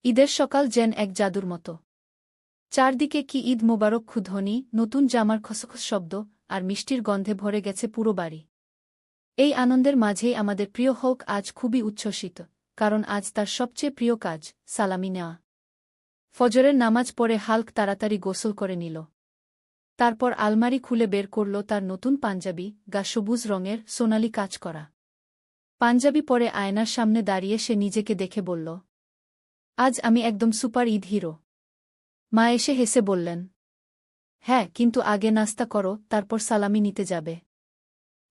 ঈদের সকাল যেন এক জাদুর মতো। চারদিকে কি ঈদ মোবারক ধ্বনি, নতুন জামার খসখস শব্দ আর মিষ্টির গন্ধে ভরে গেছে পুরো বাড়ি। এই আনন্দের মাঝেই আমাদের প্রিয় হোক আজ খুবই উচ্ছ্বসিত, কারণ আজ তার সবচেয়ে প্রিয় কাজ, সালামি নেওয়া। ফজরের নামাজ পড়ে হাল্ক তাড়াতাড়ি গোসল করে নিল। তারপর আলমারি খুলে বের করল তার নতুন পাঞ্জাবি, গা সবুজ রঙের, সোনালি কাজ করা। পাঞ্জাবি পরে আয়নার সামনে দাঁড়িয়ে সে নিজেকে দেখে বলল, আজ আমি একদম সুপার ঈদ হিরো। মা এসে হেসে বললেন, হ্যাঁ, কিন্তু আগে নাস্তা করো, তারপর সালামি নিতে যাবে।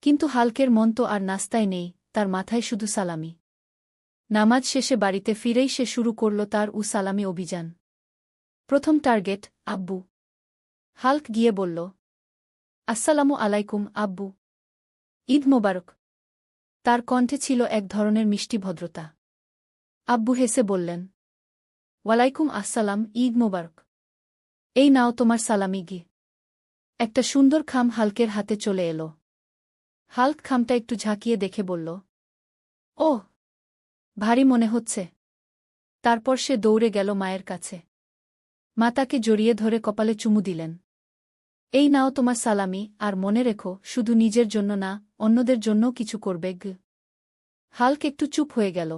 কিন্তু হাল্কের মন তো আর নাস্তায় নেই, তার মাথায় শুধু সালামি। নামাজ শেষে বাড়িতে ফিরেই সে শুরু করল তার সালামি অভিযান। প্রথম টার্গেট, আব্বু। হাল্ক গিয়ে বলল, আসসালামু আলাইকুম আব্বু। ঈদ মোবারক। তার কণ্ঠে ছিল এক ধরনের মিষ্টি ভদ্রতা। আব্বু হেসে বললেন, ওয়ালাইকুম আসসালাম, ঈদ মোবারক। এই নাও তোমার সালামি গি। একটা সুন্দর খাম হাল্কের হাতে চলে এলো। হাল্ক খামটা একটু ঝাঁকিয়ে দেখে বলল, ওহ, ভারী মনে হচ্ছে। তারপর সে দৌড়ে গেল মায়ের কাছে। মা তাকে জড়িয়ে ধরে কপালে চুমু দিলেন। এই নাও তোমার সালামি, আর মনে রেখো, শুধু নিজের জন্য না, অন্যদের জন্যও কিছু করবে গ। হাল্ক একটু চুপ হয়ে গেল।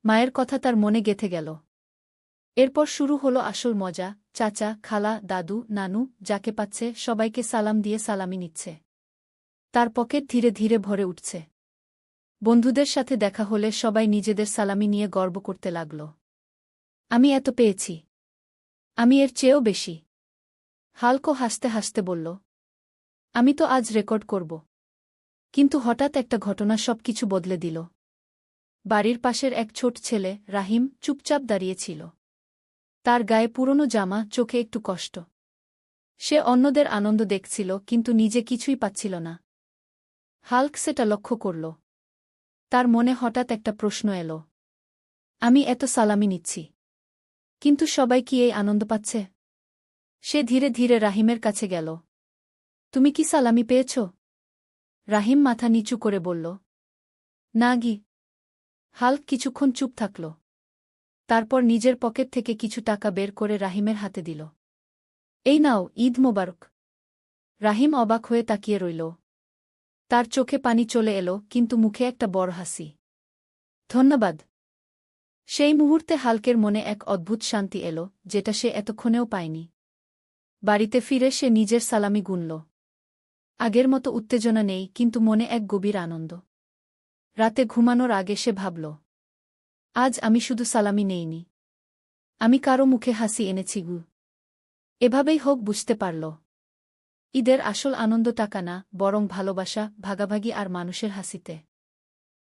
মায়ের কথা তার মনে গেঁথে গেল। এরপর শুরু হলো আসল মজা। চাচা, খালা, দাদু, নানু, যাকে পাচ্ছে সবাইকে সালাম দিয়ে সালামি নিচ্ছে। তার পকেট ধীরে ধীরে ভরে উঠছে। বন্ধুদের সাথে দেখা হলে সবাই নিজেদের সালামি নিয়ে গর্ব করতে লাগল। আমি এত পেয়েছি। আমি এর চেয়েও বেশি। হাল্কও হাসতে হাসতে বলল, আমি তো আজ রেকর্ড করব। কিন্তু হঠাৎ একটা ঘটনা সবকিছু বদলে দিল। বাড়ির পাশের এক ছোট ছেলে, রাহিম, চুপচাপ দাঁড়িয়েছিল। তার গায়ে পুরনো জামা, চোখে একটু কষ্ট। সে অন্যদের আনন্দ দেখছিল, কিন্তু নিজে কিছুই পাচ্ছিল না। হাল্ক সেটা লক্ষ্য করল। তার মনে হঠাৎ একটা প্রশ্ন এলো। আমি এত সালামি নিচ্ছি, কিন্তু সবাই কি এই আনন্দ পাচ্ছে? সে ধীরে ধীরে রাহিমের কাছে গেল। তুমি কি সালামি পেয়েছ? রাহিম মাথা নিচু করে বলল, না গি। হাল্ক কিছুক্ষণ চুপ থাকল। তারপর নিজের পকেট থেকে কিছু টাকা বের করে রাহিমের হাতে দিল। এই নাও, ঈদ মোবারক। রাহিম অবাক হয়ে তাকিয়ে রইল। তার চোখে পানি চলে এলো, কিন্তু মুখে একটা বড় হাসি। ধন্যবাদ। সেই মুহূর্তে হাল্কের মনে এক অদ্ভুত শান্তি এলো, যেটা সে এতক্ষণেও পায়নি। বাড়িতে ফিরে সে নিজের সালামি গুনল। আগের মতো উত্তেজনা নেই, কিন্তু মনে এক গভীর আনন্দ। রাতে ঘুমানোর আগে সে ভাবল, আজ আমি শুধু সালামি নেইনি, আমি কারো মুখে হাসি এনেছি গু। এভাবেই হোক বুঝতে পারল, ঈদের আসল আনন্দ টাকা না, বরং ভালোবাসা, ভাগাভাগি আর মানুষের হাসিতে।